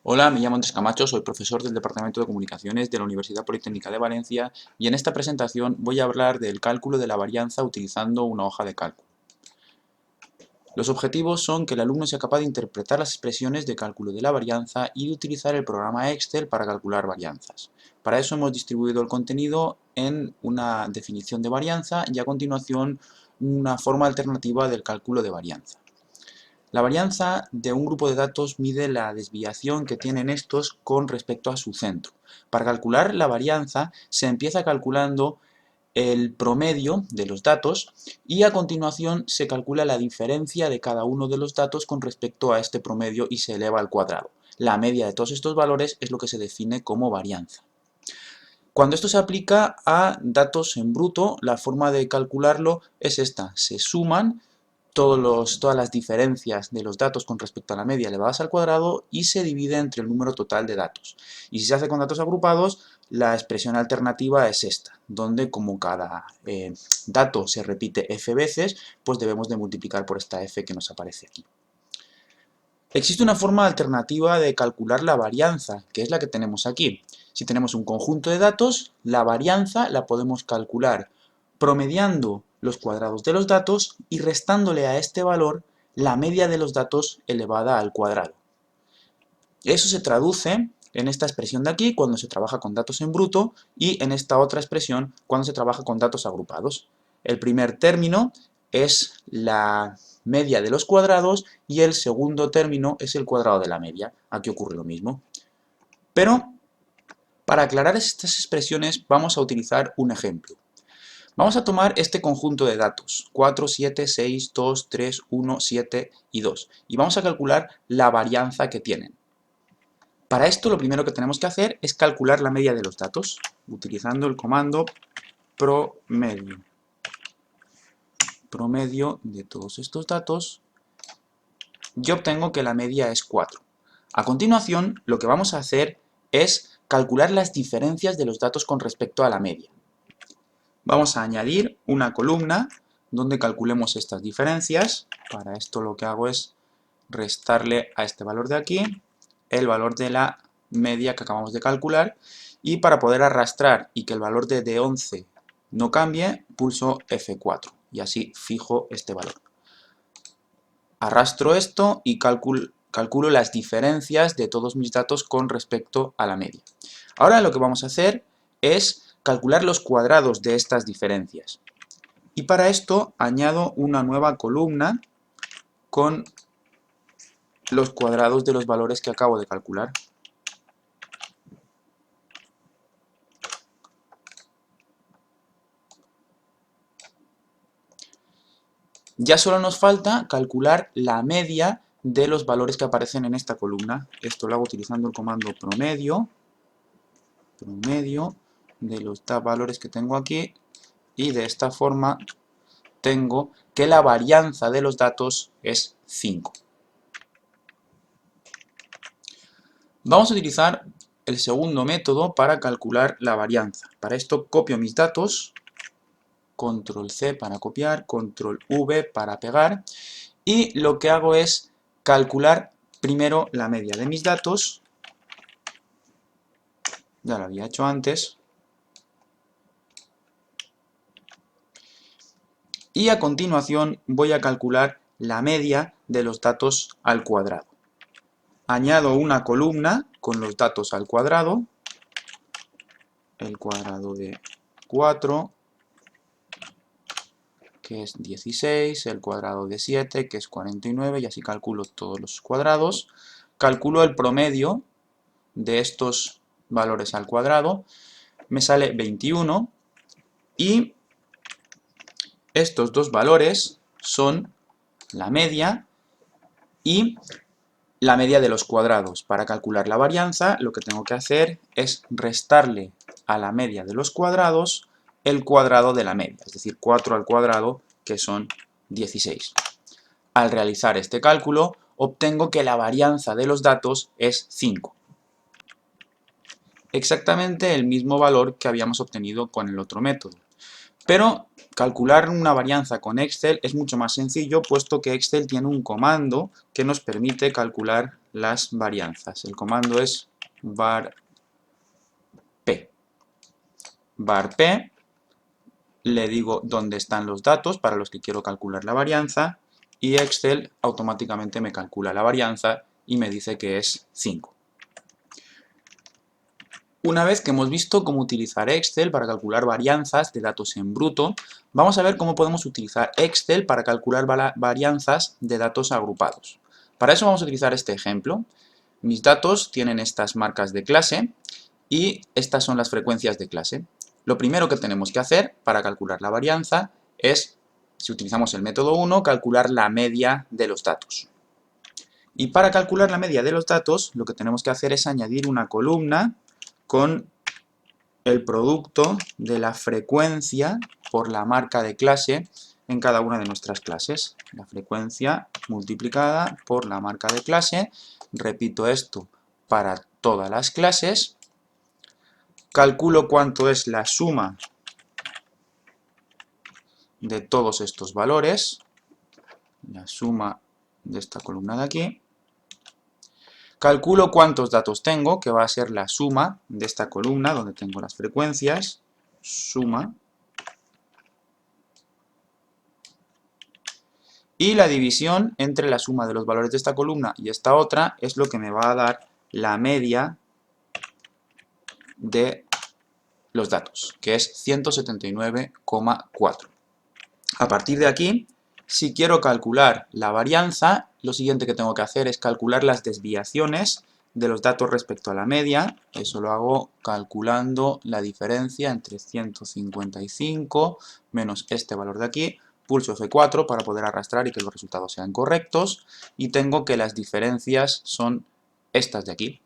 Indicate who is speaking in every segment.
Speaker 1: Hola, me llamo Andrés Camacho, soy profesor del Departamento de Comunicaciones de la Universidad Politécnica de Valencia y en esta presentación voy a hablar del cálculo de la varianza utilizando una hoja de cálculo. Los objetivos son que el alumno sea capaz de interpretar las expresiones de cálculo de la varianza y de utilizar el programa Excel para calcular varianzas. Para eso hemos distribuido el contenido en una definición de varianza y a continuación una forma alternativa del cálculo de varianza. La varianza de un grupo de datos mide la desviación que tienen estos con respecto a su centro. Para calcular la varianza se empieza calculando el promedio de los datos y a continuación se calcula la diferencia de cada uno de los datos con respecto a este promedio y se eleva al cuadrado. La media de todos estos valores es lo que se define como varianza. Cuando esto se aplica a datos en bruto, la forma de calcularlo es esta: se suman todas las diferencias de los datos con respecto a la media elevadas al cuadrado y se divide entre el número total de datos. Y si se hace con datos agrupados, la expresión alternativa es esta, donde como cada dato se repite f veces, pues debemos de multiplicar por esta f que nos aparece aquí. Existe una forma alternativa de calcular la varianza, que es la que tenemos aquí. Si tenemos un conjunto de datos, la varianza la podemos calcular promediando los cuadrados de los datos y restándole a este valor la media de los datos elevada al cuadrado. Eso se traduce en esta expresión de aquí cuando se trabaja con datos en bruto y en esta otra expresión cuando se trabaja con datos agrupados. El primer término es la media de los cuadrados y el segundo término es el cuadrado de la media. Aquí ocurre lo mismo. Pero para aclarar estas expresiones vamos a utilizar un ejemplo. Vamos a tomar este conjunto de datos, 4, 7, 6, 2, 3, 1, 7 y 2, y vamos a calcular la varianza que tienen. Para esto lo primero que tenemos que hacer es calcular la media de los datos, utilizando el comando promedio. Promedio de todos estos datos, yo obtengo que la media es 4. A continuación, lo que vamos a hacer es calcular las diferencias de los datos con respecto a la media. Vamos a añadir una columna donde calculemos estas diferencias. Para esto lo que hago es restarle a este valor de aquí el valor de la media que acabamos de calcular, y para poder arrastrar y que el valor de D11 no cambie, pulso F4 y así fijo este valor. Arrastro esto y calculo las diferencias de todos mis datos con respecto a la media. Ahora lo que vamos a hacer es calcular los cuadrados de estas diferencias. Y para esto añado una nueva columna con los cuadrados de los valores que acabo de calcular. Ya solo nos falta calcular la media de los valores que aparecen en esta columna. Esto lo hago utilizando el comando promedio de los valores que tengo aquí, y de esta forma tengo que la varianza de los datos es 5. Vamos a utilizar el segundo método para calcular la varianza. Para esto copio mis datos, control C para copiar, control V para pegar, y lo que hago es calcular primero la media de mis datos. Ya lo había hecho antes. Y a continuación voy a calcular la media de los datos al cuadrado. Añado una columna con los datos al cuadrado, el cuadrado de 4, que es 16, el cuadrado de 7, que es 49, y así calculo todos los cuadrados. Calculo el promedio de estos valores al cuadrado, me sale 21, y estos dos valores son la media y la media de los cuadrados. Para calcular la varianza, lo que tengo que hacer es restarle a la media de los cuadrados el cuadrado de la media, es decir, 4 al cuadrado, que son 16. Al realizar este cálculo, obtengo que la varianza de los datos es 5. Exactamente el mismo valor que habíamos obtenido con el otro método. Pero calcular una varianza con Excel es mucho más sencillo, puesto que Excel tiene un comando que nos permite calcular las varianzas. El comando es var p. Var p, le digo dónde están los datos para los que quiero calcular la varianza y Excel automáticamente me calcula la varianza y me dice que es 5. Una vez que hemos visto cómo utilizar Excel para calcular varianzas de datos en bruto, vamos a ver cómo podemos utilizar Excel para calcular varianzas de datos agrupados. Para eso vamos a utilizar este ejemplo. Mis datos tienen estas marcas de clase y estas son las frecuencias de clase. Lo primero que tenemos que hacer para calcular la varianza es, si utilizamos el método 1, calcular la media de los datos. Y para calcular la media de los datos, lo que tenemos que hacer es añadir una columna con el producto de la frecuencia por la marca de clase en cada una de nuestras clases. La frecuencia multiplicada por la marca de clase. Repito esto para todas las clases. Calculo cuánto es la suma de todos estos valores. La suma de esta columna de aquí. Calculo cuántos datos tengo, que va a ser la suma de esta columna donde tengo las frecuencias. Suma. Y la división entre la suma de los valores de esta columna y esta otra es lo que me va a dar la media de los datos, que es 179,4. A partir de aquí, si quiero calcular la varianza, lo siguiente que tengo que hacer es calcular las desviaciones de los datos respecto a la media. Eso lo hago calculando la diferencia entre 155 menos este valor de aquí. Pulso F4 para poder arrastrar y que los resultados sean correctos. Y tengo que las diferencias son estas de aquí.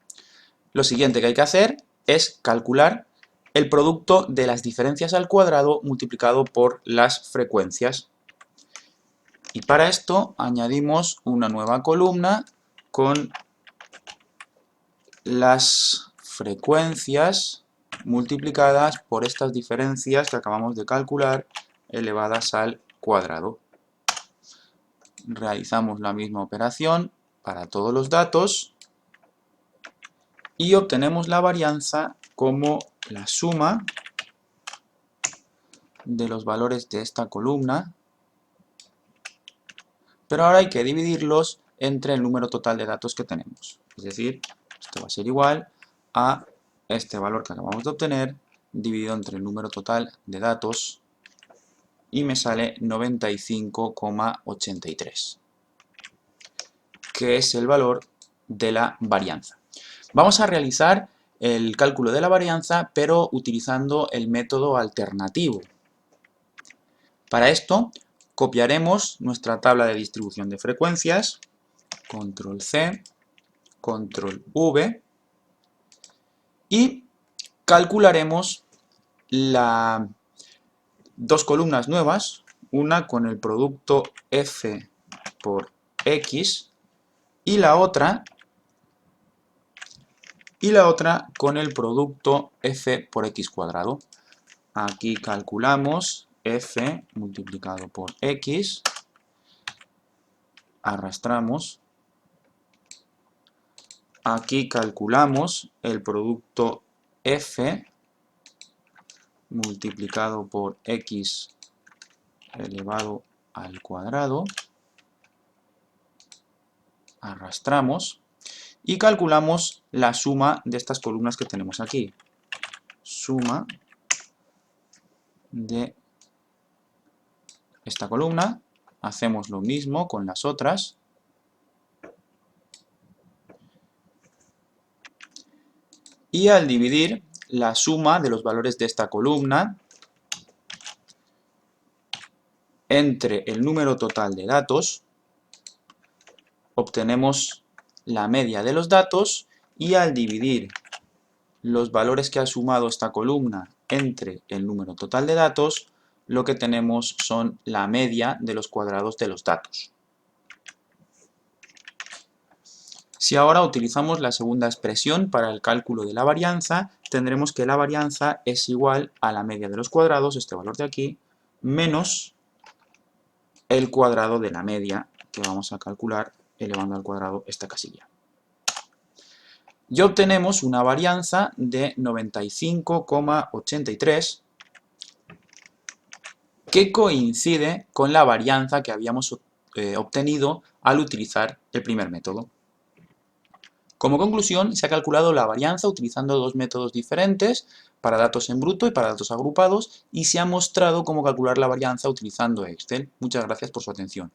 Speaker 1: Lo siguiente que hay que hacer es calcular el producto de las diferencias al cuadrado multiplicado por las frecuencias. Y para esto añadimos una nueva columna con las frecuencias multiplicadas por estas diferencias que acabamos de calcular elevadas al cuadrado. Realizamos la misma operación para todos los datos y obtenemos la varianza como la suma de los valores de esta columna, pero ahora hay que dividirlos entre el número total de datos que tenemos. Es decir, esto va a ser igual a este valor que acabamos de obtener dividido entre el número total de datos y me sale 95,83, que es el valor de la varianza. Vamos a realizar el cálculo de la varianza, pero utilizando el método alternativo. Para esto, copiaremos nuestra tabla de distribución de frecuencias, control C, control V, y calcularemos dos columnas nuevas, una con el producto F por X y la otra con el producto F por X cuadrado. Aquí calculamos F multiplicado por X, arrastramos. Aquí calculamos el producto F multiplicado por X elevado al cuadrado, arrastramos y calculamos la suma de estas columnas que tenemos aquí. Suma de esta columna, hacemos lo mismo con las otras. Y al dividir la suma de los valores de esta columna entre el número total de datos, obtenemos la media de los datos y al dividir los valores que ha sumado esta columna entre el número total de datos, lo que tenemos son la media de los cuadrados de los datos. Si ahora utilizamos la segunda expresión para el cálculo de la varianza, tendremos que la varianza es igual a la media de los cuadrados, este valor de aquí, menos el cuadrado de la media que vamos a calcular elevando al cuadrado esta casilla. y obtenemos una varianza de 95,83 que coincide con la varianza que habíamos obtenido al utilizar el primer método. Como conclusión, se ha calculado la varianza utilizando dos métodos diferentes, para datos en bruto y para datos agrupados, y se ha mostrado cómo calcular la varianza utilizando Excel. Muchas gracias por su atención.